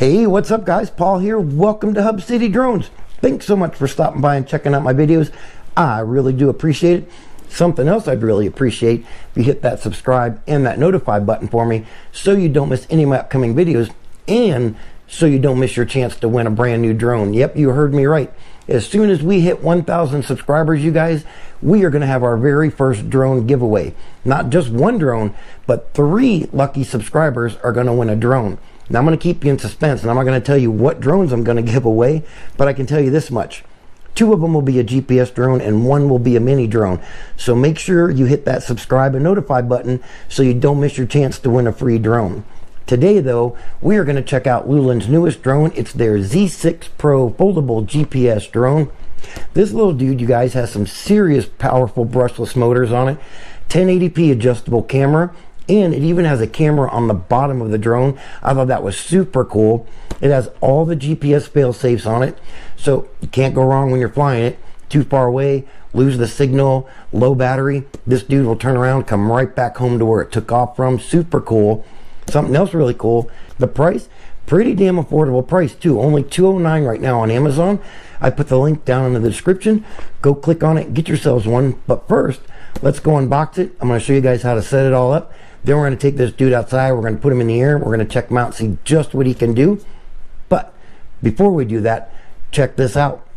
Hey, what's up guys? Paul here. Welcome to Hub City Drones. Thanks so much for stopping by and checking out my videos. I really do appreciate it. Something else I'd really appreciate if you hit that subscribe and that notify button for me so you don't miss any of my upcoming videos and so you don't miss your chance to win a brand new drone. Yep, you heard me right. As soon as we hit 1,000 subscribers, you guys, we are going to have our very first drone giveaway. Not just one drone, but 3 lucky subscribers are going to win a drone. Now I'm going to keep you in suspense and I'm not going to tell you what drones I'm going to give away, but I can tell you this much. 2 of them will be a GPS drone and 1 will be a mini drone. So make sure you hit that subscribe and notify button so you don't miss your chance to win a free drone. Today though, we are going to check out Loolinn's newest drone. It's their Z6 Pro foldable GPS drone. This little dude, you guys, has some serious powerful brushless motors on it, 1080p adjustable camera, and it even has a camera on the bottom of the drone. I thought that was super cool. It has all the GPS fail-safes on it, so you can't go wrong when you're flying it. Too far away, lose the signal, low battery, this dude will turn around, come right back home to where it took off from. Super cool. Something else really cool, the price, pretty damn affordable price too. Only $209 right now on Amazon. I put the link down in the description. Go click on it, get yourselves one. But first, let's go unbox it. I'm going to show you guys how to set it all up. Then we're going to take this dude outside. We're going to put him in the air. We're going to check him out, see just what he can do. But before we do that, check this out.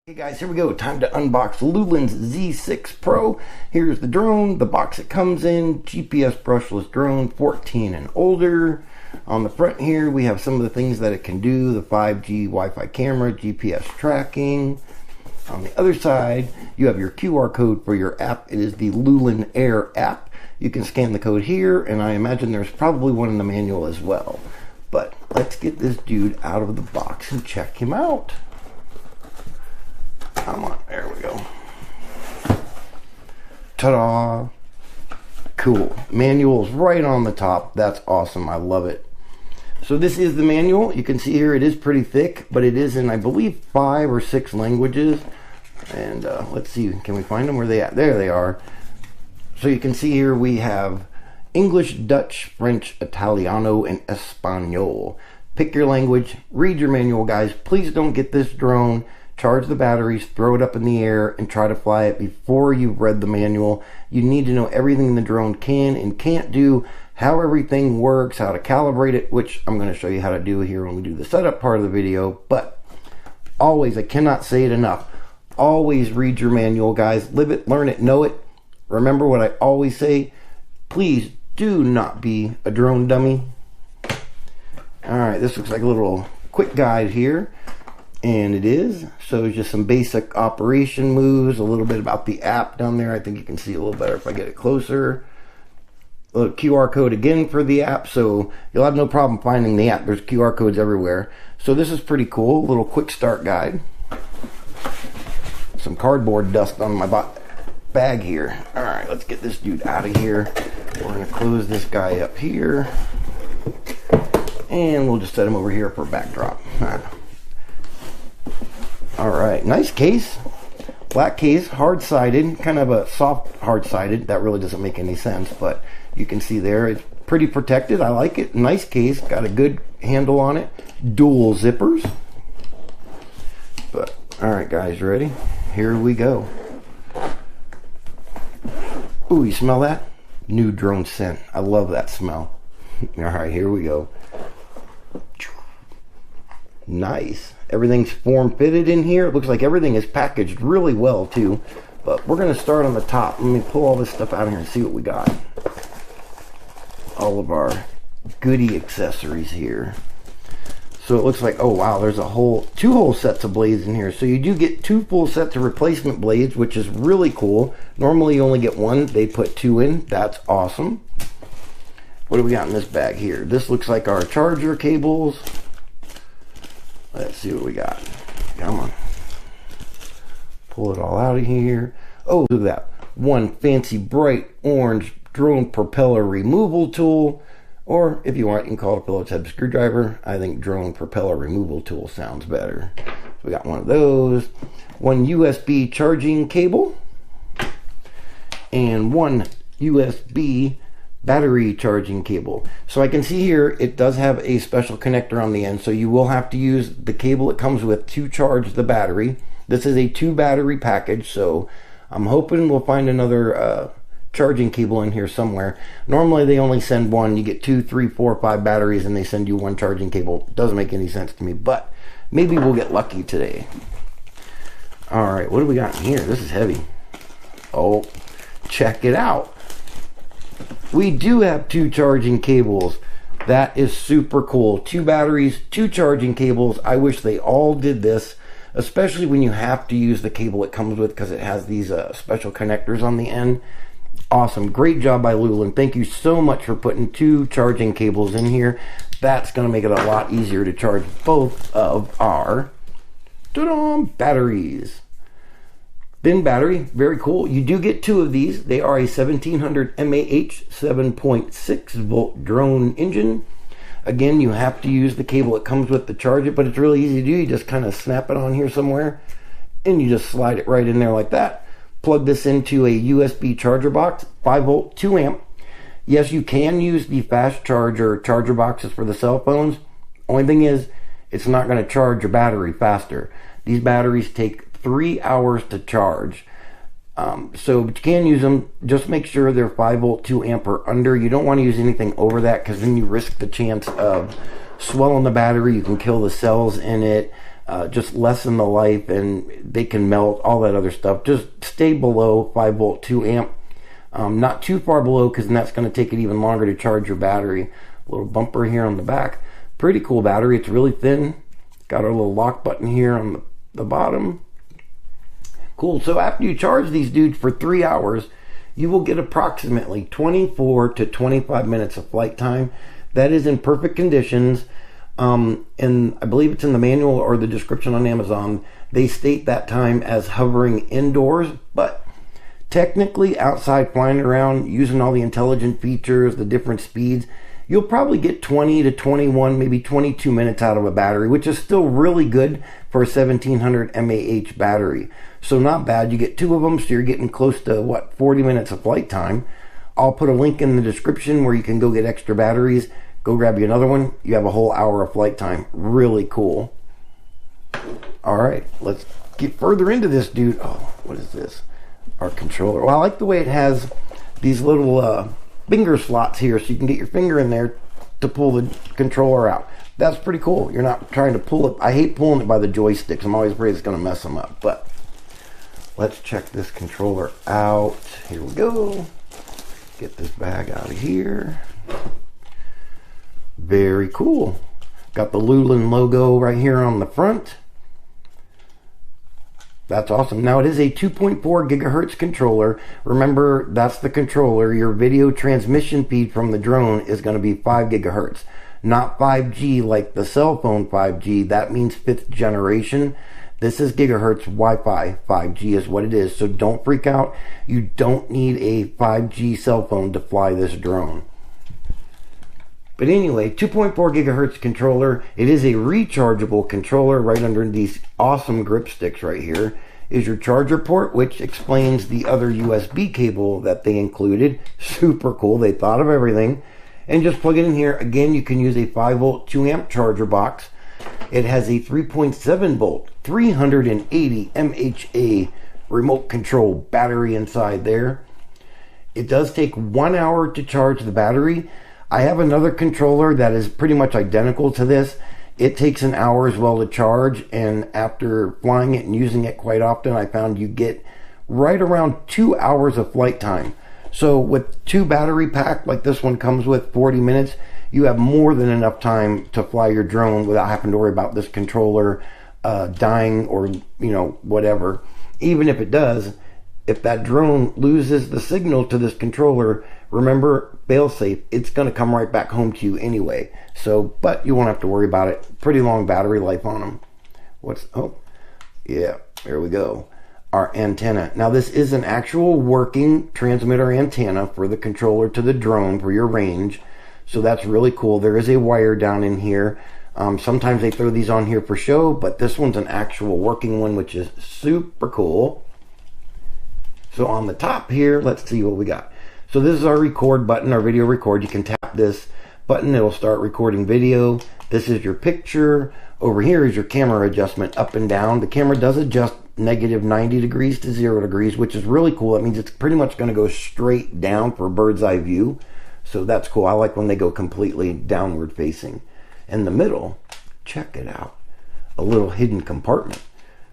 Hey guys, here we go. Time to unbox Loolinn's Z6 Pro. Here's the drone, the box it comes in, GPS brushless drone, 14 and older. On the front here, we have some of the things that it can do, the 5G Wi-Fi camera, GPS tracking. On the other side, you have your QR code for your app. It is the Loolinn Air app. You can scan the code here, and I imagine there's probably one in the manual as well. But let's get this dude out of the box and check him out. Come on, there we go. Ta-da! Cool. Manual's right on the top. That's awesome. I love it. So this is the manual. You can see here it is pretty thick, but it is in, I believe, 5 or 6 languages. And let's see, can we find them? Where are they at? There they are. So you can see here we have English, Dutch, French, Italiano, and Espanol. Pick your language. Read your manual, guys. Please don't get this drone, charge the batteries, throw it up in the air, and try to fly it before you've read the manual. You need to know everything the drone can and can't do, how everything works, how to calibrate it, which I'm going to show you how to do here when we do the setup part of the video. But always, I cannot say it enough, always read your manual, guys. Live it, learn it, know it. Remember what I always say, please do not be a drone dummy. Alright, this looks like a little quick guide here. And it is. So it's just some basic operation moves, a little bit about the app down there. I think you can see a little better if I get it closer. A little QR code again for the app, so you'll have no problem finding the app. There's QR codes everywhere. So this is pretty cool. A little quick start guide. Some cardboard dust on my bag here. Alright, let's get this dude out of here. We're going to close this guy up here. And we'll just set him over here for a backdrop. Alright, nice case. Black case, hard-sided, kind of a soft hard-sided. That really doesn't make any sense, but you can see there it's pretty protected. I like it. Nice case, got a good handle on it. Dual zippers. But alright guys, ready? Here we go. Ooh, you smell that? New drone scent. I love that smell. Alright, here we go. Nice. Everything's form fitted in here. It looks like everything is packaged really well too. But we're going to start on the top. Let me pull all this stuff out of here and see what we got. All of our goodie accessories here. So it looks like, oh wow, there's two whole sets of blades in here. So you do get 2 full sets of replacement blades, which is really cool. Normally you only get 1. They put 2 in. That's awesome. What do we got in this bag here? This looks like our charger cables. Let's see what we got. Come on. Pull it all out of here. Oh, look at that. One fancy bright orange drone propeller removal tool. Or if you want, you can call it a Phillips head screwdriver. I think drone propeller removal tool sounds better. So we got one of those. One USB charging cable. And one USB battery charging cable. So I can see here it does have a special connector on the end. So you will have to use the cable it comes with to charge the battery. This is a 2 battery package. So I'm hoping we'll find another charging cable in here somewhere. Normally they only send 1. You get 2, 3, 4, 5 batteries and they send you 1 charging cable. Doesn't make any sense to me, but maybe we'll get lucky today. All right, what do we got in here? This is heavy. Oh, check it out. We do have 2 charging cables. That is super cool. 2 batteries, 2 charging cables. I wish they all did this, especially when you have to use the cable it comes with, because it has these special connectors on the end. Awesome. Great job by Loolinn. Thank you so much for putting 2 charging cables in here. That's going to make it a lot easier to charge both of our batteries. Thin battery, very cool. You do get 2 of these. They are a 1700 mAh 7.6 volt drone engine. Again, you have to use the cable it comes with to charge it, but it's really easy to do. You just kind of snap it on here somewhere and you just slide it right in there like that. Plug this into a USB charger box, 5 volt, 2 amp. Yes, you can use the fast charger boxes for the cell phones. Only thing is, it's not going to charge your battery faster. These batteries take 3 hours to charge. So but you can use them. Just make sure they're 5 volt, 2 amp or under. You don't want to use anything over that, because then you risk the chance of swelling the battery. You can kill the cells in it. Just lessen the life, and they can melt, all that other stuff. Just stay below 5 volt, 2 amp. Not too far below, because then that's going to take it even longer to charge your battery. A little bumper here on the back. Pretty cool battery. It's really thin. Got our little lock button here on the bottom. Cool. So after you charge these dudes for 3 hours, you will get approximately 24 to 25 minutes of flight time. That is in perfect conditions. And I believe it's in the manual or the description on Amazon. They state that time as hovering indoors, but technically outside flying around using all the intelligent features, the different speeds, you'll probably get 20 to 21, maybe 22 minutes out of a battery, which is still really good for a 1700 mAh battery. So not bad. You get 2 of them, so you're getting close to, what, 40 minutes of flight time. I'll put a link in the description where you can go get extra batteries. Go grab you another one. You have a whole hour of flight time. Really cool. All right, let's get further into this dude. Oh, what is this? Our controller. Well, I like the way it has these little finger slots here, so you can get your finger in there to pull the controller out. That's pretty cool. You're not trying to pull it. I hate pulling it by the joysticks. I'm always afraid it's going to mess them up. But let's check this controller out. Here we go. Get this bag out of here. Very cool. Got the Loolinn logo right here on the front. That's awesome. Now it is a 2.4 gigahertz controller. Remember, that's the controller. Your video transmission speed from the drone is going to be 5 gigahertz. Not 5G like the cell phone 5G. That means 5th generation. This is gigahertz Wi-Fi. 5G is what it is. So don't freak out. You don't need a 5G cell phone to fly this drone. But anyway, 2.4 gigahertz controller. It is a rechargeable controller. Right under these awesome grip sticks right here is your charger port, which explains the other USB cable that they included. Super cool. They thought of everything. And just plug it in here. Again, you can use a 5 volt 2 amp charger box. It has a 3.7 volt 380 mAh remote control battery inside there. It does take 1 hour to charge the battery. I have another controller that is pretty much identical to this. It takes an hour as well to charge, and after flying it and using it quite often, I found you get right around 2 hours of flight time. So with 2 battery pack like this one comes with, 40 minutes, you have more than enough time to fly your drone without having to worry about this controller dying or, you know, whatever. Even if it does, if that drone loses the signal to this controller, remember, Failsafe, it's going to come right back home to you anyway. So, but you won't have to worry about it. Pretty long battery life on them. Oh, yeah, there we go. Our antenna. Now this is an actual working transmitter antenna for the controller to the drone for your range. So that's really cool. There is a wire down in here. Sometimes they throw these on here for show, but this one's an actual working one, which is super cool. So on the top here, let's see what we got. So this is our record button, our video record. You can tap this button, it'll start recording video. This is your picture. Over here is your camera adjustment up and down. The camera does adjust -90 degrees to 0 degrees, which is really cool. That means it's pretty much going to go straight down for bird's eye view. So that's cool. I like when they go completely downward facing. In the middle, check it out, a little hidden compartment,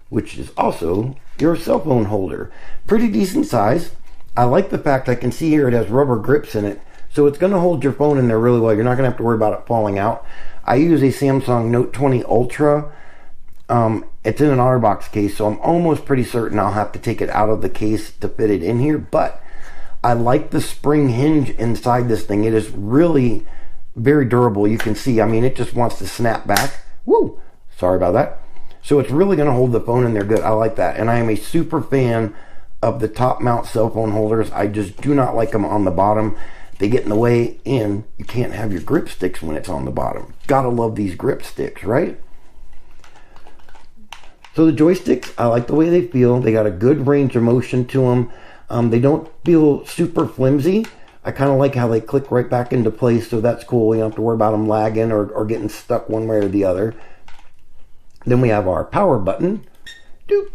which is also your cell phone holder. Pretty decent size. I like the fact I can see here it has rubber grips in it, so it's going to hold your phone in there really well. You're not going to have to worry about it falling out. I use a Samsung Note 20 Ultra. It's in an OtterBox case, so I'm almost pretty certain I'll have to take it out of the case to fit it in here, but I like the spring hinge inside this thing. It is really very durable. You can see, I mean, it just wants to snap back. Woo! Sorry about that. So it's really going to hold the phone in there good. I like that. And I am a super fan of the top mount cell phone holders. I just do not like them on the bottom. They get in the way, and you can't have your grip sticks when it's on the bottom. Gotta love these grip sticks, right? So the joysticks, I like the way they feel. They got a good range of motion to them. They don't feel super flimsy. I kind of like how they click right back into place, so that's cool. You don't have to worry about them lagging or getting stuck one way or the other. Then we have our power button. Doop.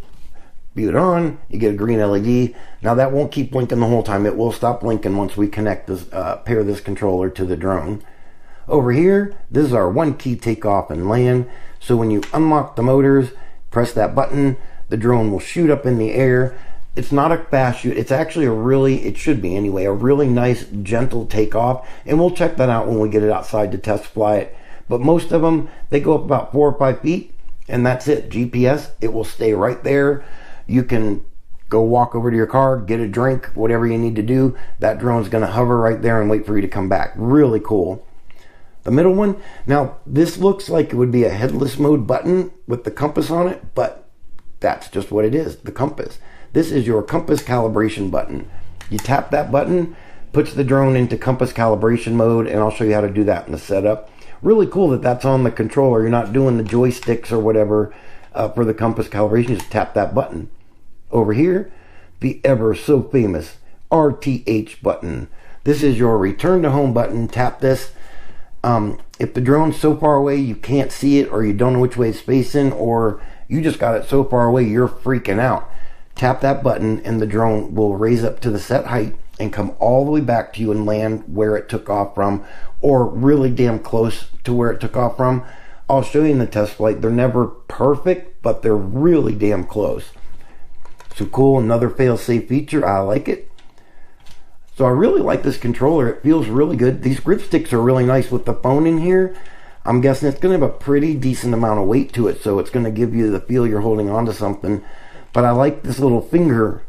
View it on, you get a green LED. Now that won't keep blinking the whole time. It will stop blinking once we connect this, pair this controller to the drone. Over here, this is our one key takeoff and land. So when you unlock the motors, press that button, the drone will shoot up in the air. It's not a fast shoot. It's actually it should be anyway, a really nice, gentle takeoff. And we'll check that out when we get it outside to test fly it. But most of them, they go up about 4 or 5 feet, and that's it. GPS, it will stay right there. You can go walk over to your car, get a drink, whatever you need to do. That drone's going to hover right there and wait for you to come back. Really cool. The middle one, now this looks like it would be a headless mode button with the compass on it, but that's just what it is, the compass. This is your compass calibration button. You tap that button, puts the drone into compass calibration mode, and I'll show you how to do that in the setup. Really cool that that's on the controller. You're not doing the joysticks or whatever for the compass calibration. You just tap that button. Over here, the ever so famous RTH button. This is your return to home button. Tap this. If the drone's so far away you can't see it, or you don't know which way it's facing, or you just got it so far away you're freaking out, tap that button and the drone will raise up to the set height and come all the way back to you and land where it took off from, or really damn close to where it took off from. I'll show you in the test flight. They're never perfect, but they're really damn close. So cool, another fail-safe feature. I like it. So I really like this controller. It feels really good. These grip sticks are really nice with the phone in here. I'm guessing it's going to have a pretty decent amount of weight to it, so it's going to give you the feel you're holding on to something. But I like this little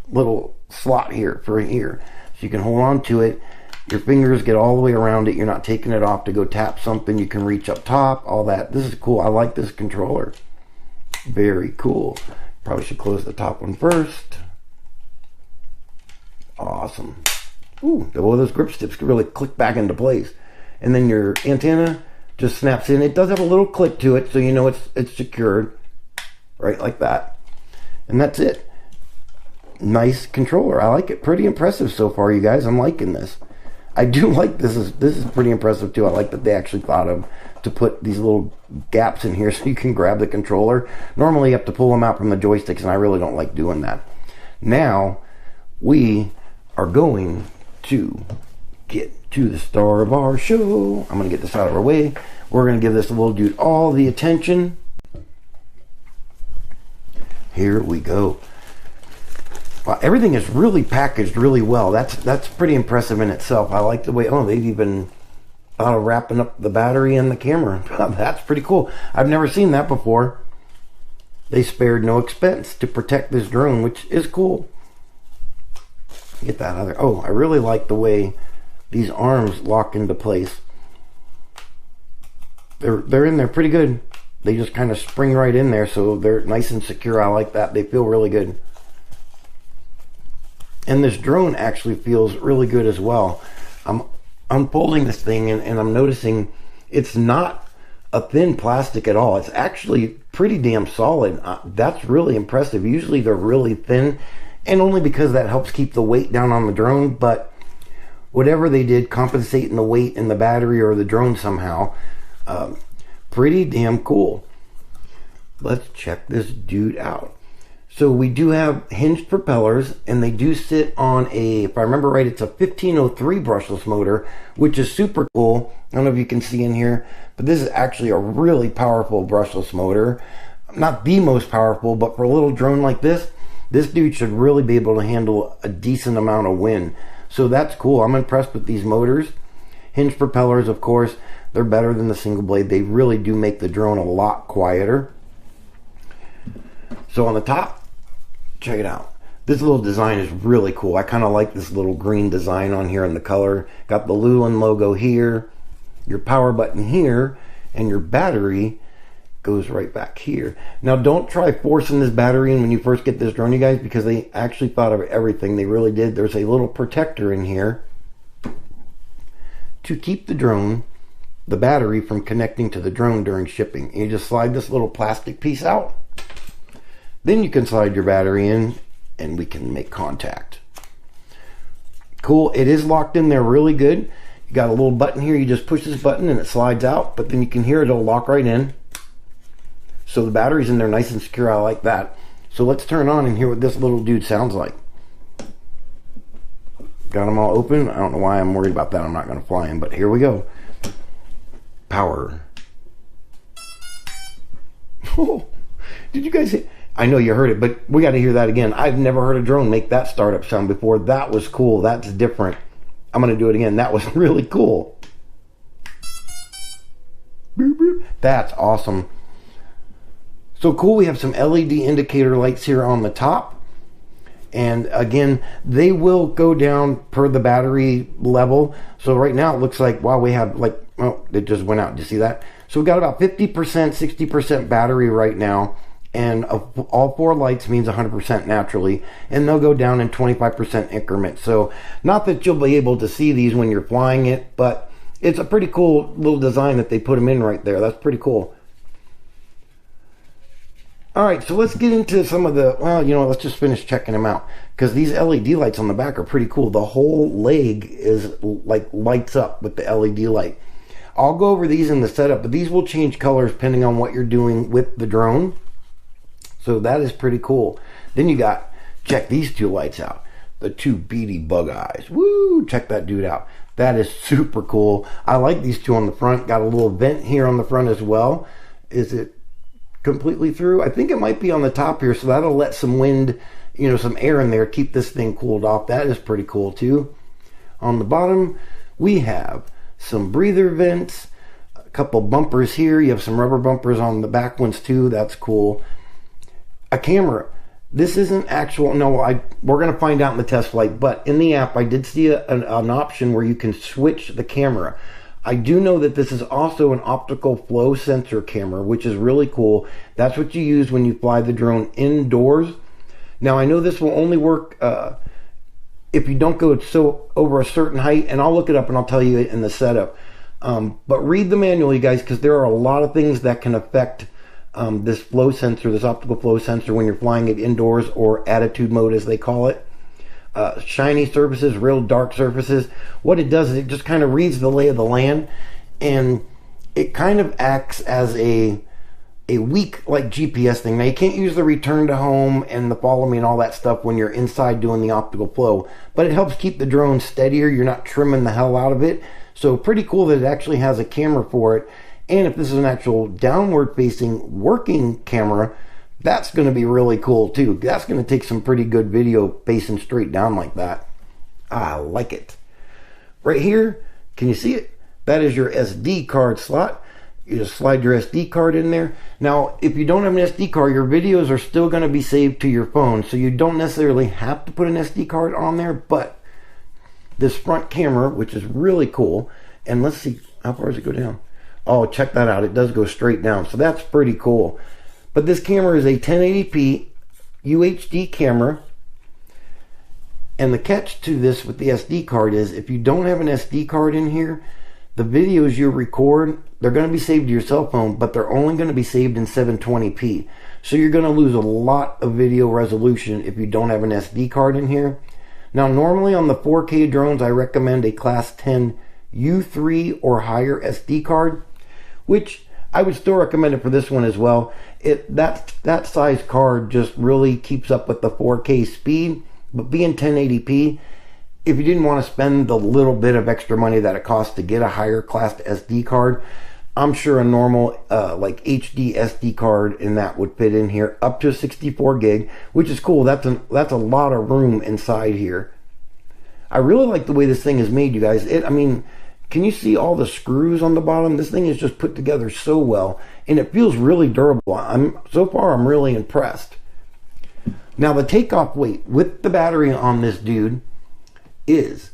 little slot here for here. So you can hold on to it. Your fingers get all the way around it. You're not taking it off to go tap something. You can reach up top, all that. This is cool. I like this controller. Very cool. Probably should close the top one first. Awesome. Ooh, well, those grip sticks can really click back into place. And then your antenna just snaps in. It does have a little click to it, so you know it's secured. Right, like that. And that's it. Nice controller. I like it. Pretty impressive so far, you guys. I'm liking this. I do like this. This is pretty impressive too. I like that they actually thought of to put these little gaps in here so you can grab the controller. Normally you have to pull them out from the joysticks, and I really don't like doing that. Now we are going to get to the star of our show. I'm going to get this out of our way. We're going to give this little dude all the attention. Here we go. Wow, everything is really packaged really well. That's pretty impressive in itself. I like the way, oh, they've even thought of wrapping up the battery and the camera. That's pretty cool. I've never seen that before. They spared no expense to protect this drone, which is cool. Get that out of there. Oh, I really like the way these arms lock into place. They're in there pretty good. They just kind of spring right in there, so they're nice and secure. I like that. They feel really good. And this drone actually feels really good as well. I'm unfolding this thing and I'm noticing it's not a thin plastic at all. It's actually pretty damn solid. That's really impressive. Usually they're really thin, and only because that helps keep the weight down on the drone, but whatever they did, compensating the weight in the battery or the drone somehow, pretty damn cool. Let's check this dude out. So we do have hinged propellers, and they do sit on a, if I remember right, it's a 1503 brushless motor, which is super cool. I don't know if you can see in here, but this is actually a really powerful brushless motor. Not the most powerful, but for a little drone like this dude should really be able to handle a decent amount of wind. So that's cool. I'm impressed with these motors. Hinged propellers, of course, they're better than the single blade. They really do make the drone a lot quieter. So on the top, check it out. This little design is really cool. I kind of like this little green design on here in the color. Got the Loolinn logo here, your power button here, and your battery goes right back here. Now don't try forcing this battery in when you first get this drone, you guys, because they actually thought of everything. They really did. There's a little protector in here to keep the battery from connecting to the drone during shipping. And you just slide this little plastic piece out. Then you can slide your battery in and we can make contact. Cool. It is locked in there really good. You got a little button here. You just push this button and it slides out, but then you can hear it'll lock right in. So the battery's in there nice and secure. I like that. So let's turn on and hear what this little dude sounds like. Got them all open. I don't know why I'm worried about that. I'm not going to fly in, but here we go. Power. Oh, did you guys hear? I know you heard it, but we got to hear that again. I've never heard a drone make that startup sound before. That was cool. That's different. I'm going to do it again. That was really cool. That's awesome. So cool. We have some LED indicator lights here on the top. And again, they will go down per the battery level. So right now it looks like, wow, we have like, oh, it just went out. Did you see that? So we've got about 50%, 60% battery right now. And all four lights means 100% naturally, and they'll go down in 25% increments. So not that you'll be able to see these when you're flying it, but it's a pretty cool little design that they put them in right there. That's pretty cool. All right, so let's get into some of the, well, you know, let's just finish checking them out, because these LED lights on the back are pretty cool. The whole leg is like lights up with the LED light. I'll go over these in the setup, but these will change colors depending on what you're doing with the drone. So that is pretty cool. Then you got, check these two lights out. The two beady bug eyes. Woo! Check that dude out. That is super cool. I like these two on the front. Got a little vent here on the front as well. Is it completely through? I think it might be on the top here, so that'll let some wind, you know, some air in there, keep this thing cooled off. That is pretty cool too. On the bottom, we have some breather vents, a couple bumpers here. You have some rubber bumpers on the back ones too. That's cool. A camera. This isn't actual, no, we're going to find out in the test flight, but in the app I did see an option where you can switch the camera. I do know that this is also an optical flow sensor camera, which is really cool. That's what you use when you fly the drone indoors. Now I know this will only work if you don't go over a certain height, and I'll look it up and I'll tell you in the setup. But read the manual, you guys, because there are a lot of things that can affect this flow sensor, this optical flow sensor, when you're flying it indoors, or attitude mode as they call it. Shiny surfaces, real dark surfaces. What it does is it just kind of reads the lay of the land, and it kind of acts as a weak like GPS thing. Now you can't use the return to home and the follow me and all that stuff when you're inside doing the optical flow, but it helps keep the drone steadier. You're not trimming the hell out of it. So pretty cool that it actually has a camera for it. And if this is an actual downward facing working camera, That's going to be really cool too. That's going to take some pretty good video facing straight down like that. I like it. Right here, can you see it? That is your SD card slot. You just slide your SD card in there. Now, if you don't have an SD card, your videos are still going to be saved to your phone, so you don't necessarily have to put an SD card on there, but this front camera, which is really cool, and let's see, how far does it go down? Oh, check that out. It does go straight down, so that's pretty cool. But this camera is a 1080p UHD camera, and the catch to this with the SD card is if you don't have an SD card in here, the videos you record, they're going to be saved to your cell phone, but they're only going to be saved in 720p. So you're going to lose a lot of video resolution if you don't have an SD card in here. Now, normally on the 4K drones, I recommend a Class 10 U3 or higher SD card, which I would still recommend it for this one as well. That size card just really keeps up with the 4K speed, but being 1080p, if you didn't want to spend the little bit of extra money that it costs to get a higher class SD card, I'm sure a normal like HD SD card in that would fit in here up to 64 gig, which is cool. That's a lot of room inside here. I really like the way this thing is made, you guys. I mean, can you see all the screws on the bottom? This thing is just put together so well, and it feels really durable. So far, I'm really impressed. Now, the takeoff weight with the battery on this dude is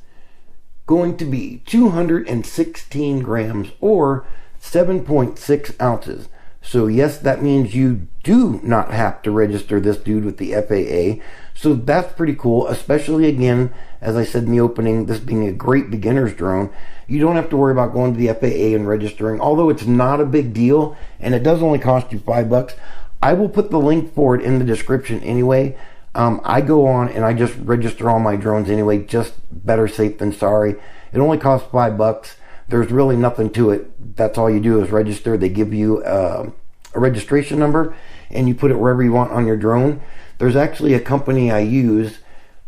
going to be 216 grams or 7.6 ounces. So yes, that means you do not have to register this dude with the FAA. So that's pretty cool, especially again, as I said in the opening, this being a great beginner's drone. You don't have to worry about going to the FAA and registering, although it's not a big deal and it does only cost you $5. I will put the link for it in the description anyway. I go on and I just register all my drones anyway, just better safe than sorry. It only costs $5. There's really nothing to it. That's all you do is register. They give you a registration number and you put it wherever you want on your drone. There's actually a company I use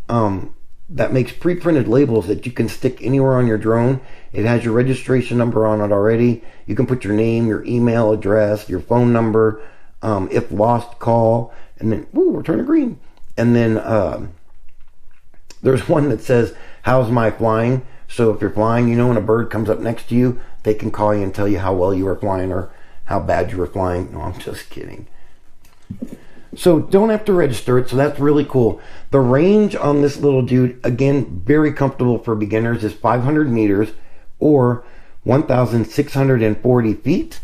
that makes pre-printed labels that you can stick anywhere on your drone. It has your registration number on it already. You can put your name, your email address, your phone number, if lost, call, and then, woo, we're turning green. And then there's one that says, how's my flying? So if you're flying, you know, when a bird comes up next to you, they can call you and tell you how well you were flying or how bad you were flying. No, I'm just kidding. So don't have to register it, so that's really cool. The range on this little dude, again, very comfortable for beginners, is 500 meters or 1,640 feet.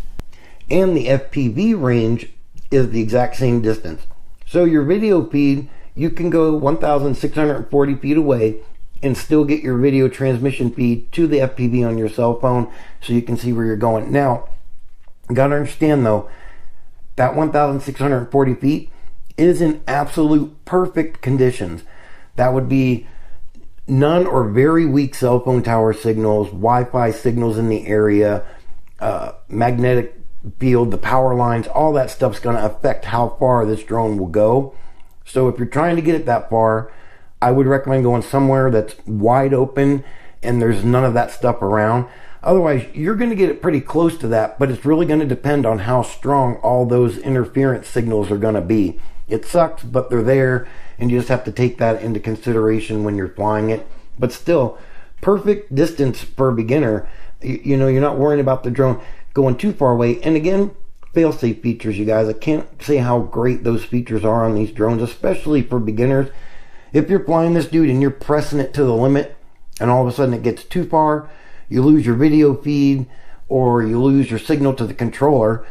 And the FPV range is the exact same distance. So your video feed, you can go 1,640 feet away and still get your video transmission feed to the FPV on your cell phone so you can see where you're going. Now, you got to understand though, that 1,640 feet is in absolute perfect conditions. That would be none or very weak cell phone tower signals, Wi-Fi signals in the area, magnetic field, the power lines, all that stuff's going to affect how far this drone will go. So if you're trying to get it that far, I would recommend going somewhere that's wide open and there's none of that stuff around. Otherwise, you're going to get it pretty close to that, but it's really going to depend on how strong all those interference signals are going to be. It sucks, but they're there, and you just have to take that into consideration when you're flying it. But still, perfect distance for a beginner. You know, you're not worrying about the drone going too far away. And again, fail-safe features, you guys. I can't say how great those features are on these drones, especially for beginners. If you're flying this dude and you're pressing it to the limit, and all of a sudden it gets too far, you lose your video feed, or you lose your signal to the controller,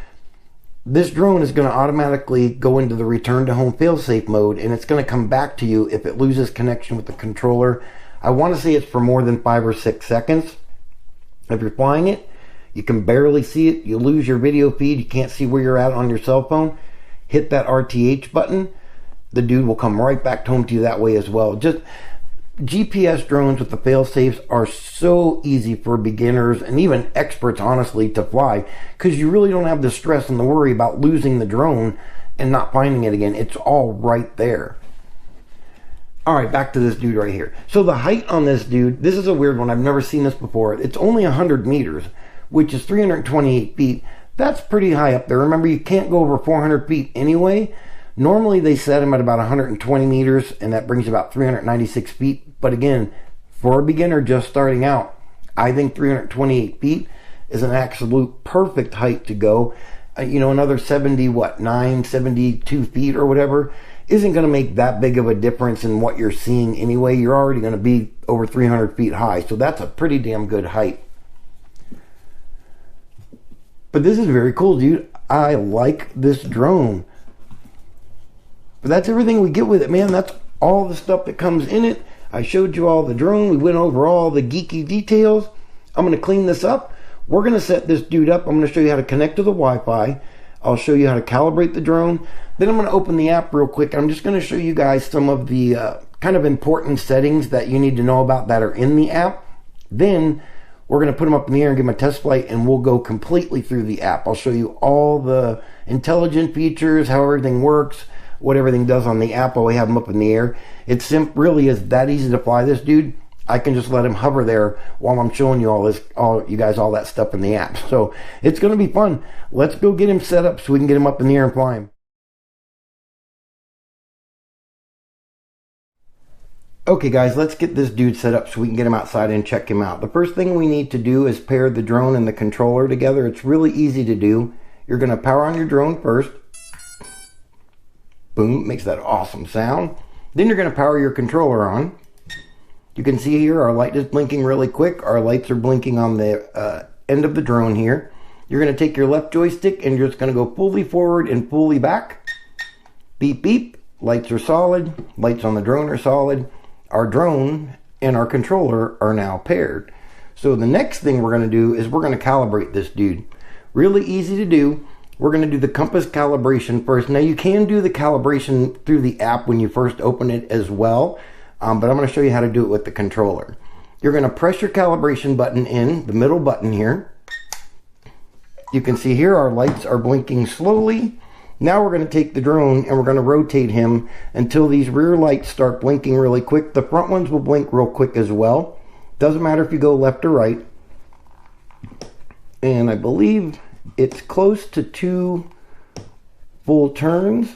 this drone is going to automatically go into the return to home failsafe mode, and it's going to come back to you if it loses connection with the controller. I want to say it's for more than 5 or 6 seconds. If you're flying it, you can barely see it, you lose your video feed, you can't see where you're at on your cell phone, hit that RTH button, the dude will come right back home to you that way as well. Just GPS drones with the fail-safes are so easy for beginners and even experts, honestly, to fly, because you really don't have the stress and the worry about losing the drone and not finding it again. It's all right there. All right, back to this dude right here. So the height on this dude, this is a weird one. I've never seen this before. It's only 100 meters, which is 328 feet. That's pretty high up there. Remember, you can't go over 400 feet anyway. Normally they set them at about 120 meters, and that brings about 396 feet. But again, for a beginner just starting out, I think 328 feet is an absolute perfect height to go. You know, another 72 feet or whatever isn't going to make that big of a difference in what you're seeing anyway. You're already going to be over 300 feet high, so that's a pretty damn good height. But this is very cool, dude. I like this drone. But that's everything we get with it, man. That's all the stuff that comes in it. I showed you all the drone. We went over all the geeky details. I'm going to clean this up. We're going to set this dude up. I'm going to show you how to connect to the Wi-Fi. I'll show you how to calibrate the drone. Then I'm going to open the app real quick. I'm just going to show you guys some of the kind of important settings that you need to know about that are in the app. Then we're going to put them up in the air and give them a test flight, and we'll go completely through the app. I'll show you all the intelligent features, how everything works, what everything does on the app while we have them up in the air. It's really is that easy to fly this dude. I can just let him hover there while I'm showing you all that stuff in the app. So it's going to be fun. Let's go get him set up so we can get him up in the air and fly him. Okay guys, let's get this dude set up so we can get him outside and check him out. The first thing we need to do is pair the drone and the controller together. It's really easy to do. You're going to power on your drone first. Boom, makes that awesome sound. Then you're going to power your controller on. You can see here our light is blinking really quick. Our lights are blinking on the end of the drone here. You're going to take your left joystick and you're just going to go fully forward and fully back. Beep, beep. Lights are solid. Lights on the drone are solid. Our drone and our controller are now paired. So the next thing we're going to do is we're going to calibrate this dude. Really easy to do. We're going to do the compass calibration first. Now you can do the calibration through the app when you first open it as well. But I'm going to show you how to do it with the controller. You're going to press your calibration button in, the middle button here. You can see here our lights are blinking slowly. Now we're going to take the drone and we're going to rotate him until these rear lights start blinking really quick. The front ones will blink real quick as well. Doesn't matter if you go left or right. And I believe it's close to 2 full turns.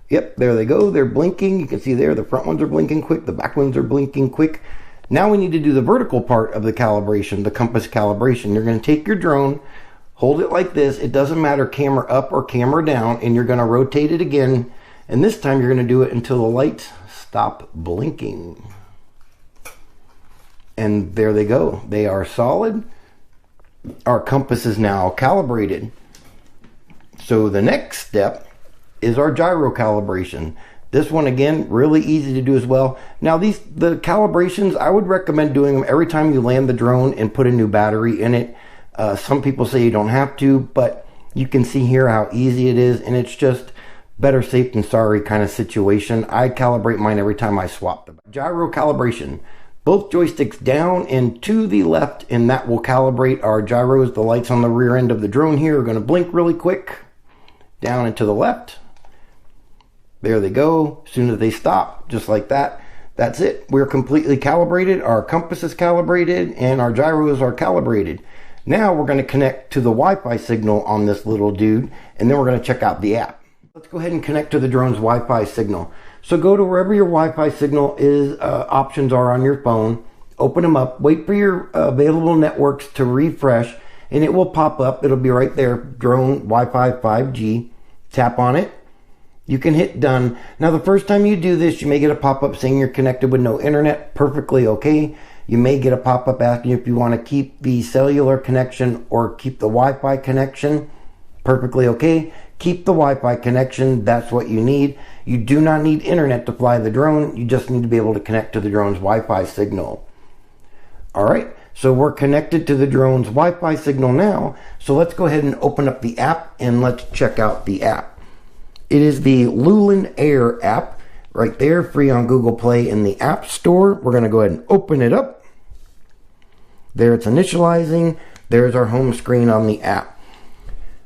Yep, there they go. They're blinking. You can see there the front ones are blinking quick. The back ones are blinking quick. Now we need to do the vertical part of the calibration, the compass calibration. You're going to take your drone, hold it like this. It doesn't matter camera up or camera down, and you're going to rotate it again. And this time you're going to do it until the lights stop blinking. And there they go. They are solid. Our compass is now calibrated. So the next step is our gyro calibration. This one, again, really easy to do as well. Now the calibrations, I would recommend doing them every time you land the drone and put a new battery in it. Some people say you don't have to, but you can see here how easy it is, and it's just better safe than sorry kind of situation. I calibrate mine every time I swap them. Gyro calibration. Both joysticks down and to the left, and that will calibrate our gyros. The lights on the rear end of the drone here are going to blink really quick. Down and to the left. There they go. As soon as they stop, just like that, that's it. We're completely calibrated. Our compass is calibrated and our gyros are calibrated. Now we're going to connect to the Wi-Fi signal on this little dude, and then we're going to check out the app. Let's go ahead and connect to the drone's Wi-Fi signal. So go to wherever your Wi-Fi signal is, options are on your phone. Open them up. Wait for your available networks to refresh, and it will pop up. It'll be right there, drone Wi-Fi 5G. Tap on it. You can hit done. Now the first time you do this, you may get a pop-up saying you're connected with no internet. Perfectly okay. You may get a pop-up asking you if you want to keep the cellular connection or keep the Wi-Fi connection. Perfectly okay. Keep the Wi-Fi connection. That's what you need. You do not need internet to fly the drone. You just need to be able to connect to the drone's Wi-Fi signal. Alright, so we're connected to the drone's Wi-Fi signal now. So let's go ahead and open up the app and let's check out the app. It is the Loolinn Air app right there, free on Google Play in the App Store. We're going to go ahead and open it up. There it's initializing. There's our home screen on the app.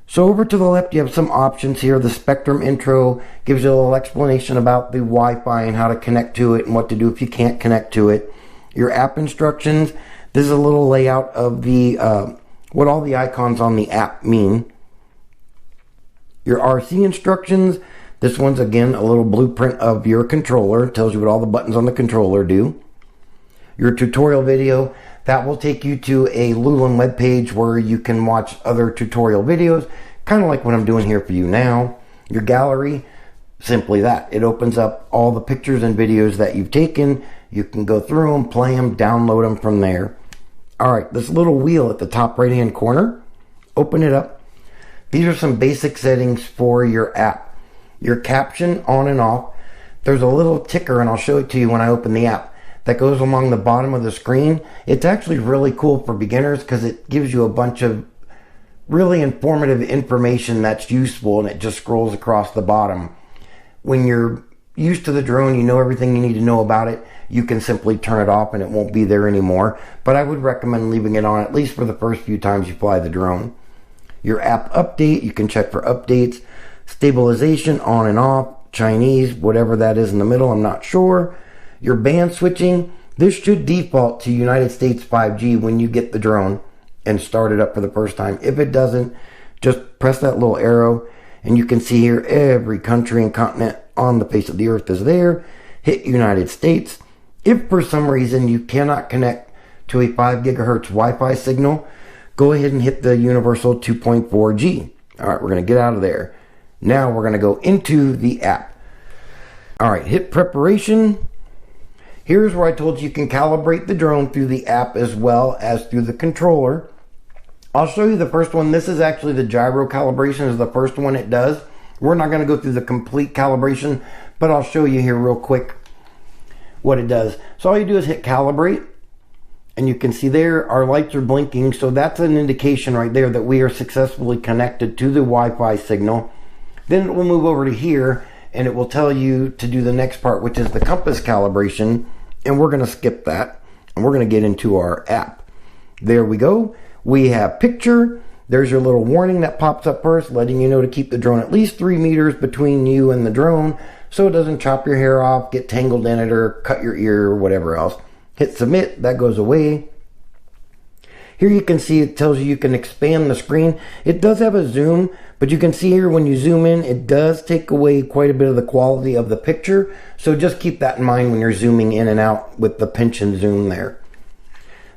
So over to the left, you have some options here. The Spectrum intro gives you a little explanation about the Wi-Fi and how to connect to it and what to do if you can't connect to it. Your app instructions. This is a little layout of the what all the icons on the app mean. Your RC instructions. This one's again a little blueprint of your controller. It tells you what all the buttons on the controller do. Your tutorial video, that will take you to a Loolinn webpage where you can watch other tutorial videos, kind of like what I'm doing here for you now. Your gallery, simply that. It opens up all the pictures and videos that you've taken. You can go through them, play them, download them from there. Alright, this little wheel at the top right hand corner, open it up. These are some basic settings for your app. Your caption on and off. There's a little ticker, and I'll show it to you when I open the app, that goes along the bottom of the screen. It's actually really cool for beginners because it gives you a bunch of really informative information that's useful, and it just scrolls across the bottom. When you're used to the drone, you know everything you need to know about it, you can simply turn it off and it won't be there anymore. But I would recommend leaving it on at least for the first few times you fly the drone. Your app update, you can check for updates. Stabilization on and off, Chinese, whatever that is in the middle, I'm not sure. Your band switching, this should default to United States 5G when you get the drone and start it up for the first time. If it doesn't, just press that little arrow and you can see here every country and continent on the face of the earth is there. Hit United States. If for some reason you cannot connect to a 5 gigahertz Wi-Fi signal, go ahead and hit the universal 2.4G. Alright, we're going to get out of there. Now we're going to go into the app. Alright, hit preparation. Here's where I told you can calibrate the drone through the app as well as through the controller. I'll show you the first one. This is actually the gyro calibration is the first one it does. We're not going to go through the complete calibration, but I'll show you here real quick what it does. So all you do is hit calibrate, and you can see there our lights are blinking, so that's an indication right there that we are successfully connected to the Wi-Fi signal. Then it will move over to here and it will tell you to do the next part, which is the compass calibration, and we're going to skip that and we're going to get into our app. There we go. We have picture. There's your little warning that pops up first, letting you know to keep the drone at least 3 meters between you and the drone so it doesn't chop your hair off, get tangled in it, or cut your ear or whatever else. Hit submit, that goes away. Here you can see it tells you you can expand the screen. It does have a zoom, but you can see here when you zoom in, it does take away quite a bit of the quality of the picture. So just keep that in mind when you're zooming in and out with the pinch and zoom there.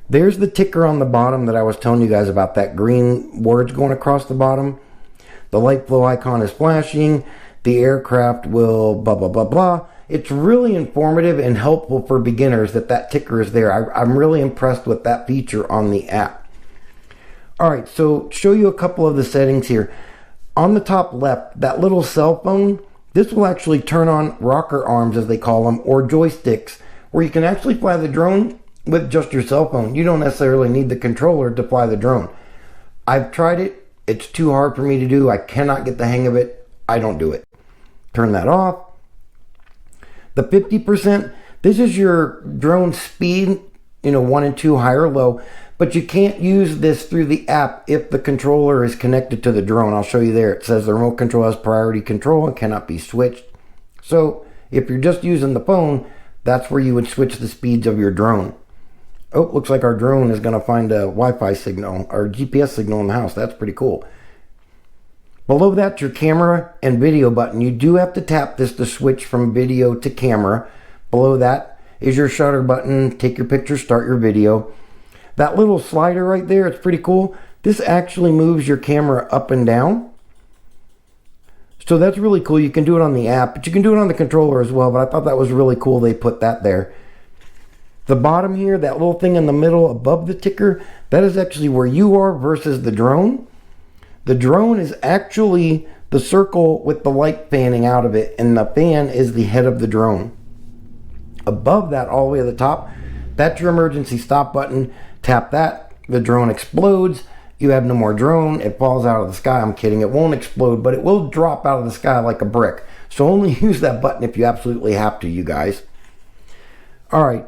There's the ticker on the bottom that I was telling you guys about, that green words going across the bottom. The light flow icon is flashing. The aircraft will blah, blah, blah, blah. It's really informative and helpful for beginners that ticker is there. I'm really impressed with that feature on the app. Alright, so show you a couple of the settings here. On the top left, that little cell phone, this will actually turn on rocker arms, as they call them, or joysticks, where you can actually fly the drone with just your cell phone. You don't necessarily need the controller to fly the drone. I've tried it. It's too hard for me to do. I cannot get the hang of it. I don't do it. Turn that off. The 50%, this is your drone speed, 1 and 2, high or low, but you can't use this through the app if the controller is connected to the drone. I'll show you there. It says the remote control has priority control and cannot be switched. So if you're just using the phone, that's where you would switch the speeds of your drone. Oh, looks like our drone is going to find a Wi-Fi signal or GPS signal in the house. That's pretty cool. Below that, your camera and video button. You do have to tap this to switch from video to camera. Below that is your shutter button. Take your picture, start your video. That little slider right there, it's pretty cool. This actually moves your camera up and down. So that's really cool. You can do it on the app, but you can do it on the controller as well. But I thought that was really cool they put that there. The bottom here, that little thing in the middle above the ticker, that is actually where you are versus the drone. The drone is actually the circle with the light fanning out of it, and the fan is the head of the drone. Above that, all the way at the top, that's your emergency stop button. Tap that, the drone explodes. You have no more drone. It falls out of the sky. I'm kidding. It won't explode, but it will drop out of the sky like a brick. So only use that button if you absolutely have to, you guys. All right.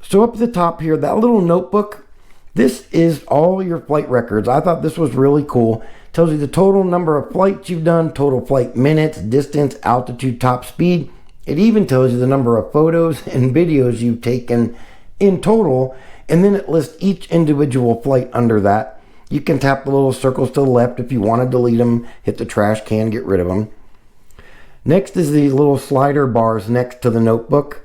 So up at the top here, that little notebook, this is all your flight records. I thought this was really cool. It tells you the total number of flights you've done, total flight minutes, distance, altitude, top speed. It even tells you the number of photos and videos you've taken in total. And then it lists each individual flight under that. You can tap the little circles to the left if you want to delete them, hit the trash can, get rid of them. Next is these little slider bars next to the notebook.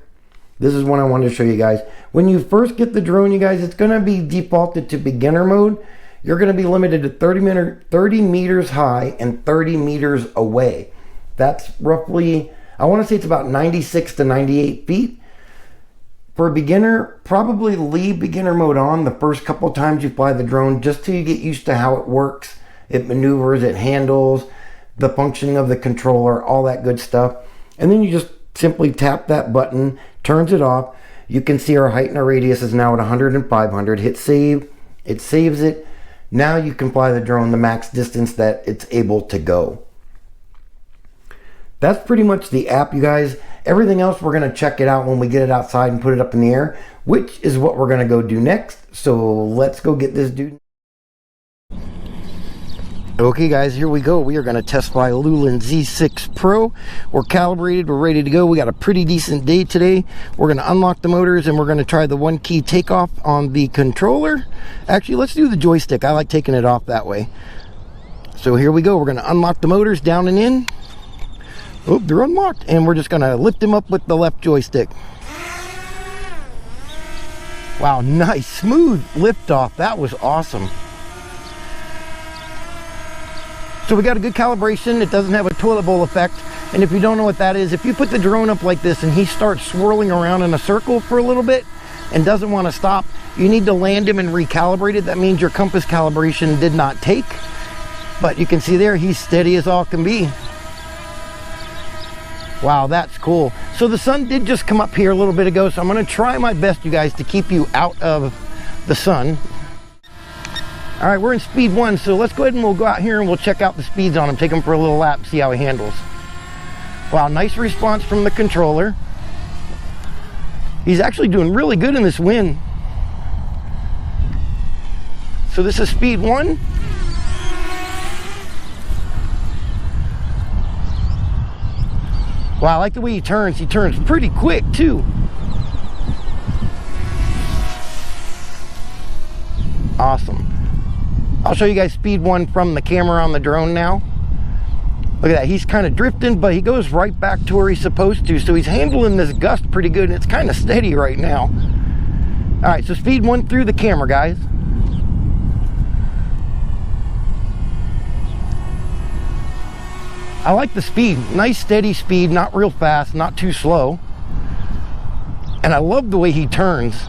This is one I wanted to show you guys. When you first get the drone, you guys, it's going to be defaulted to beginner mode. You're going to be limited to 30 meters high and 30 meters away. That's roughly, I want to say it's about 96 to 98 feet. For a beginner, probably leave beginner mode on the first couple times you fly the drone, just till you get used to how it works. It maneuvers, it handles, the functioning of the controller, all that good stuff. And then you just simply tap that button, turns it off. You can see our height and our radius is now at 100 and 500. Hit save, it saves it. Now you can fly the drone the max distance that it's able to go. That's pretty much the app, you guys. Everything else, we're going to check it out when we get it outside and put it up in the air, which is what we're going to go do next. So let's go get this dude. Okay guys, here we go. We are going to test fly Loolinn Z6 Pro. We're calibrated, we're ready to go. We got a pretty decent day today. We're going to unlock the motors and we're going to try the 1-key takeoff on the controller. Actually, let's do the joystick. I like taking it off that way. So here we go. We're going to unlock the motors down and in. Oh, they're unlocked. And we're just going to lift them up with the left joystick. Wow, nice, smooth liftoff. That was awesome. So we got a good calibration. It doesn't have a toilet bowl effect. And if you don't know what that is, if you put the drone up like this and he starts swirling around in a circle for a little bit and doesn't want to stop, you need to land him and recalibrate it. That means your compass calibration did not take. But you can see there, he's steady as all can be. Wow, that's cool. So the sun did just come up here a little bit ago, so I'm going to try my best, you guys, to keep you out of the sun. All right, we're in speed 1, so let's go ahead and we'll go out here and we'll check out the speeds on him, take him for a little lap, see how he handles. Wow, nice response from the controller. He's actually doing really good in this wind. So this is speed 1. Wow, I like the way he turns. He turns pretty quick too. Awesome. I'll show you guys speed 1 from the camera on the drone now. Look at that, he's kind of drifting, but he goes right back to where he's supposed to. So he's handling this gust pretty good, and it's kind of steady right now. All right, so speed 1 through the camera, guys. I like the speed, nice steady speed, not real fast, not too slow. And I love the way he turns.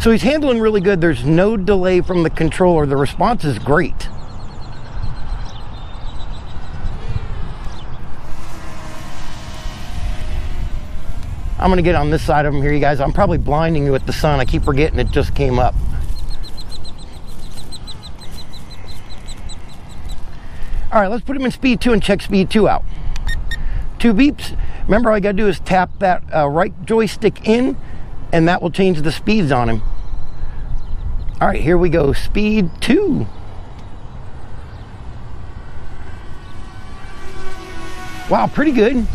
So he's handling really good. There's no delay from the controller. The response is great. I'm gonna get on this side of him here, you guys. I'm probably blinding you with the sun. I keep forgetting it just came up. All right, let's put him in speed 2 and check speed 2 out. 2 beeps. Remember, all you gotta do is tap that right joystick in, and that will change the speeds on him. All right, here we go, speed 2. Wow, pretty good.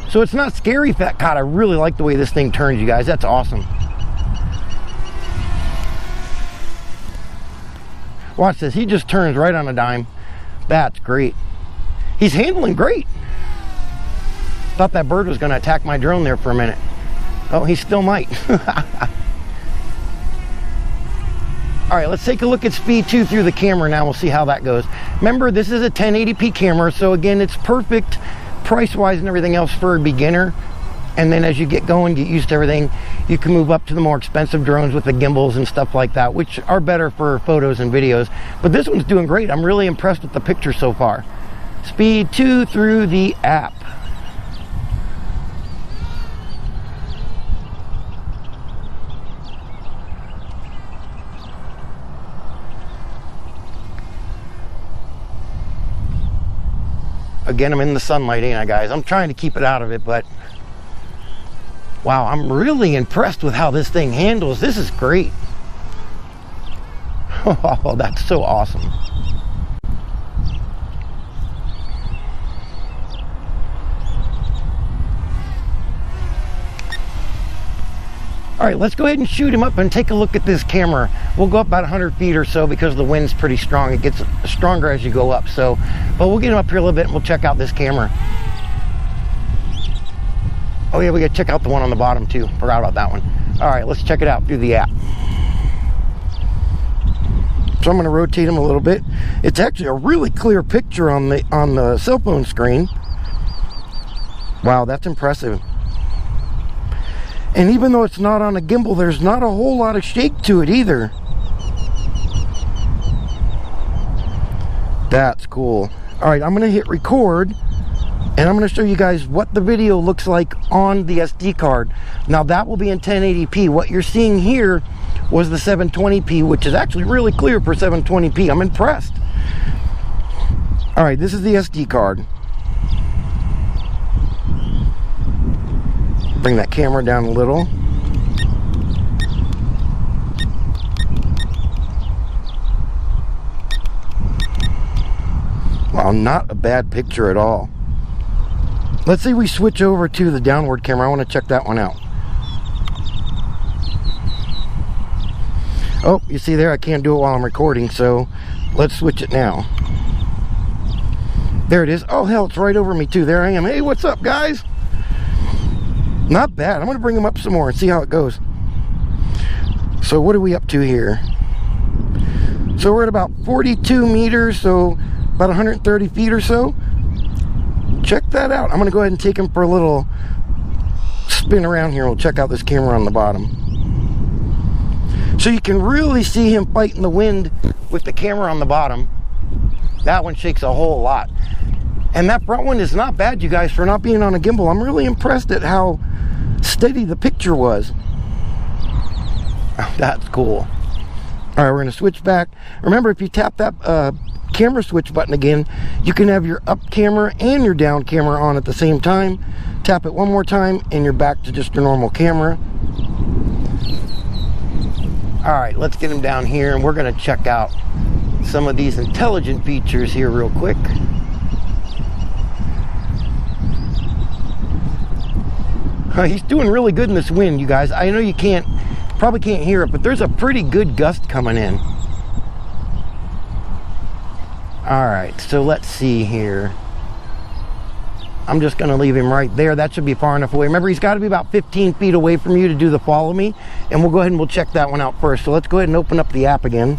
So it's not scary. God, I really like the way this thing turns, you guys. That's awesome. Watch this, he just turns right on a dime. That's great. He's handling great. Thought that bird was gonna attack my drone there for a minute. Oh, he still might. All right, let's take a look at speed 2 through the camera now. We'll see how that goes. Remember, this is a 1080p camera, so again, it's perfect price-wise and everything else for a beginner. And then as you get going, get used to everything, you can move up to the more expensive drones with the gimbals and stuff like that, which are better for photos and videos. But this one's doing great. I'm really impressed with the pictures so far. Speed 2 through the app. Again, I'm in the sunlight, ain't I, guys? I'm trying to keep it out of it, but wow, I'm really impressed with how this thing handles. This is great. Oh, that's so awesome. All All right, let's go ahead and shoot him up and take a look at this camera. We'll go up about 100 feet or so because the wind's pretty strong. It gets stronger as you go up. So, but we'll get him up here a little bit and we'll check out this camera. Oh yeah, we gotta check out the one on the bottom too. Forgot about that one. All right, let's check it out through the app. So I'm gonna rotate him a little bit. It's actually a really clear picture on the cell phone screen. Wow, that's impressive. And even though it's not on a gimbal, there's not a whole lot of shake to it either. That's cool. All right, I'm gonna hit record and I'm gonna show you guys what the video looks like on the SD card. Now that will be in 1080p. What you're seeing here was the 720p, which is actually really clear for 720p. I'm impressed. All right, this is the SD card. Bring that camera down a little. Wow, not a bad picture at all. Let's say we switch over to the downward camera. I want to check that one out. Oh, you see there, I can't do it while I'm recording, so let's switch it now. There it is. Oh hell, it's right over me too. There I am. Hey, what's up guys? Not bad. I'm going to bring them up some more and see how it goes. So what are we up to here? So we're at about 42 meters, so about 130 feet or so. Check that out. I'm going to go ahead and take him for a little spin around here. We'll check out this camera on the bottom. So you can really see him fighting the wind with the camera on the bottom. That one shakes a whole lot. And that front one is not bad, you guys, for not being on a gimbal. I'm really impressed at how steady the picture was. Oh, that's cool. All right, we're going to switch back. Remember, if you tap that camera switch button again, you can have your up camera and your down camera on at the same time. Tap it one more time and you're back to just your normal camera. All right, let's get him down here and we're going to check out some of these intelligent features here real quick. He's doing really good in this wind, you guys. I know you probably can't hear it, but there's a pretty good gust coming in. All right, so let's see here. I'm just gonna leave him right there. That should be far enough away. Remember, he's gotta be about 15 feet away from you to do the follow me, and we'll go ahead and we'll check that one out first. So let's go ahead and open up the app again.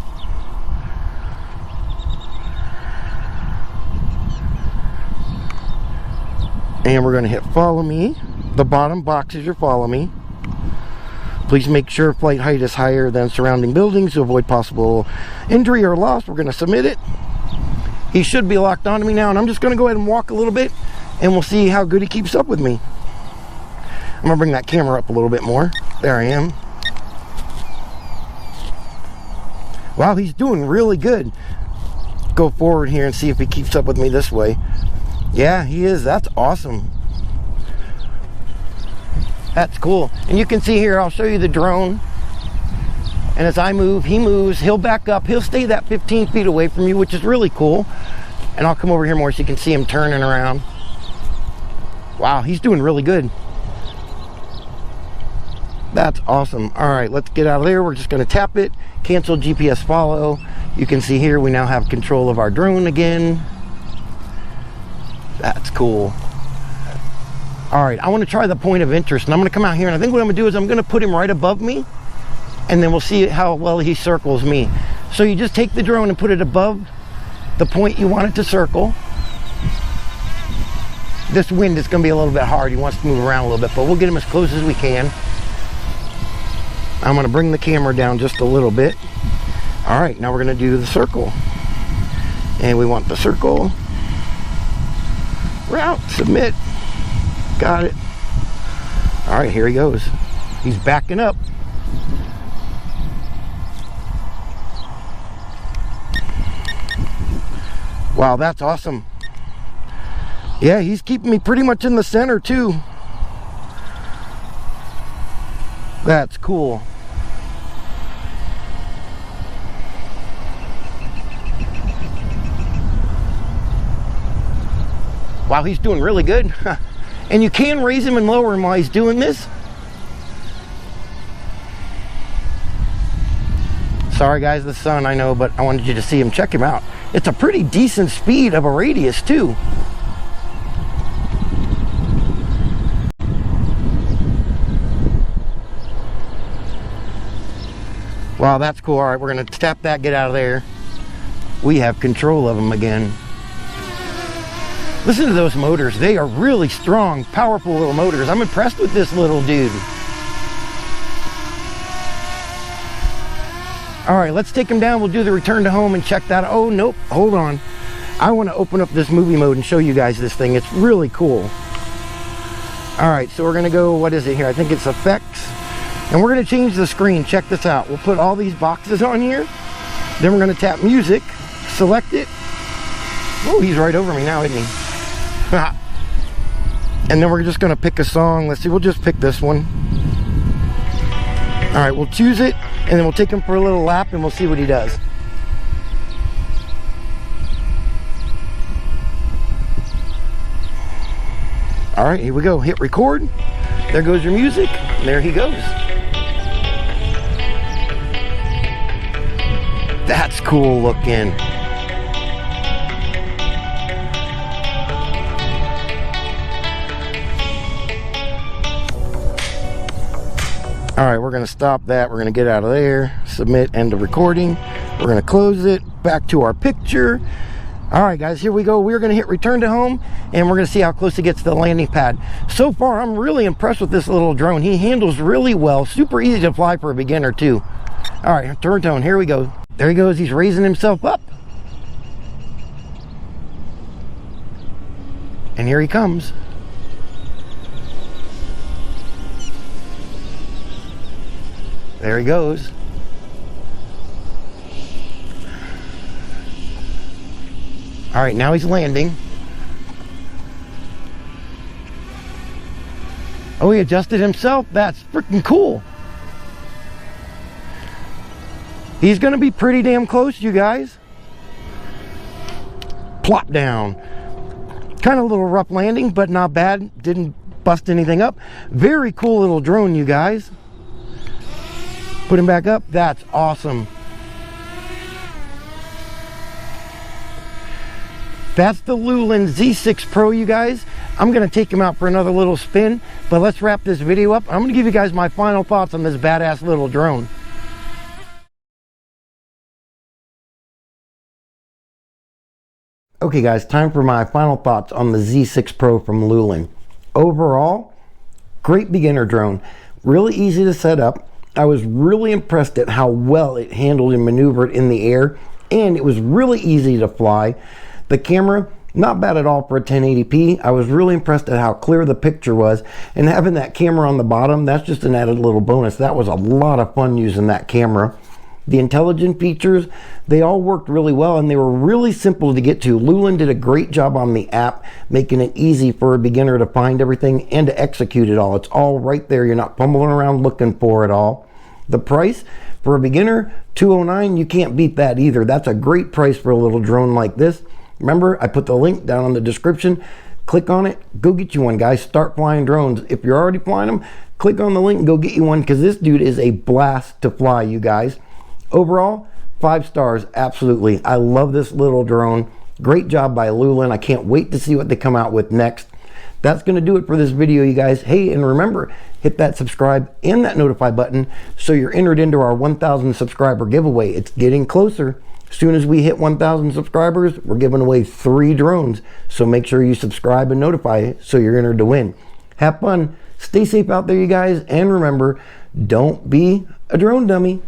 And we're gonna hit follow me. The bottom box is your follow me. Please make sure flight height is higher than surrounding buildings to avoid possible injury or loss. We're going to submit it. He should be locked onto me now, and I'm just going to go ahead and walk a little bit, and we'll see how good he keeps up with me. I'm going to bring that camera up a little bit more. There I am. Wow, he's doing really good. Go forward here and see if he keeps up with me this way. Yeah, he is. That's awesome. That's cool. And you can see here, I'll show you the drone. And as I move, he moves, he'll back up, he'll stay that 15 feet away from you, which is really cool. And I'll come over here more so you can see him turning around. Wow, he's doing really good. That's awesome. All right, let's get out of there. We're just gonna tap it, cancel GPS follow. You can see here, we now have control of our drone again. That's cool. All right, I want to try the point of interest, and I'm going to come out here, and I think what I'm going to do is I'm going to put him right above me, and then we'll see how well he circles me. So you just take the drone and put it above the point you want it to circle. This wind is going to be a little bit hard. He wants to move around a little bit, but we'll get him as close as we can. I'm going to bring the camera down just a little bit. All right, now we're going to do the circle. And we want the circle. Route, submit. Got it. All right, here he goes. He's backing up. Wow, that's awesome. Yeah, he's keeping me pretty much in the center too. That's cool. Wow, he's doing really good. And you can raise him and lower him while he's doing this. Sorry guys, the sun, I know, but I wanted you to see him. Check him out. It's a pretty decent speed of a radius too. Wow, that's cool. All right, we're gonna tap that, get out of there. We have control of them again. Listen to those motors. They are really strong, powerful little motors. I'm impressed with this little dude. All right, let's take him down. We'll do the return to home and check that. Oh, nope, hold on. I want to open up this movie mode and show you guys this thing. It's really cool. All right, so we're gonna go, what is it here? I think it's effects. And we're gonna change the screen. Check this out. We'll put all these boxes on here. Then we're gonna tap music, select it. Oh, he's right over me now, isn't he? And then we're just gonna pick a song. Let's see, we'll just pick this one. All right, we'll choose it, and then we'll take him for a little lap and we'll see what he does. All right, here we go. Hit record. There goes your music. There he goes. That's cool looking. All right, we're gonna stop that. We're gonna get out of there, submit, end of recording. We're gonna close it, back to our picture. All right, guys, here we go. We're gonna hit return to home, and we're gonna see how close it gets to the landing pad. So far, I'm really impressed with this little drone. He handles really well, super easy to fly for a beginner too. All right, turn tone, here we go. There he goes, he's raising himself up. And here he comes. There he goes. All right, now he's landing. Oh, he adjusted himself? That's freaking cool. He's gonna be pretty damn close, you guys. Plop down. Kind of a little rough landing, but not bad. Didn't bust anything up. Very cool little drone, you guys. Put him back up. That's awesome. That's the Loolinn Z6 Pro, you guys. I'm gonna take him out for another little spin, but let's wrap this video up. I'm gonna give you guys my final thoughts on this badass little drone. Okay guys, time for my final thoughts on the Z6 Pro from Loolinn. Overall, great beginner drone. Really easy to set up. I was really impressed at how well it handled and maneuvered in the air, and it was really easy to fly. The camera, not bad at all for a 1080p. I was really impressed at how clear the picture was, and having that camera on the bottom, that's just an added little bonus. That was a lot of fun using that camera. The intelligent features, they all worked really well, and they were really simple to get to. Loolinn did a great job on the app, making it easy for a beginner to find everything and to execute it all. It's all right there. You're not fumbling around looking for it all. The price for a beginner, $209, you can't beat that either. That's a great price for a little drone like this. Remember, I put the link down in the description. Click on it, go get you one, guys. Start flying drones. If you're already flying them, click on the link and go get you one, because this dude is a blast to fly, you guys. Overall, 5 stars, absolutely. I love this little drone. Great job by Loolinn. I can't wait to see what they come out with next. That's going to do it for this video, you guys. Hey, and remember, hit that subscribe and that notify button so you're entered into our 1,000 subscriber giveaway. It's getting closer. As soon as we hit 1,000 subscribers, we're giving away 3 drones. So make sure you subscribe and notify so you're entered to win. Have fun. Stay safe out there, you guys. And remember, don't be a drone dummy.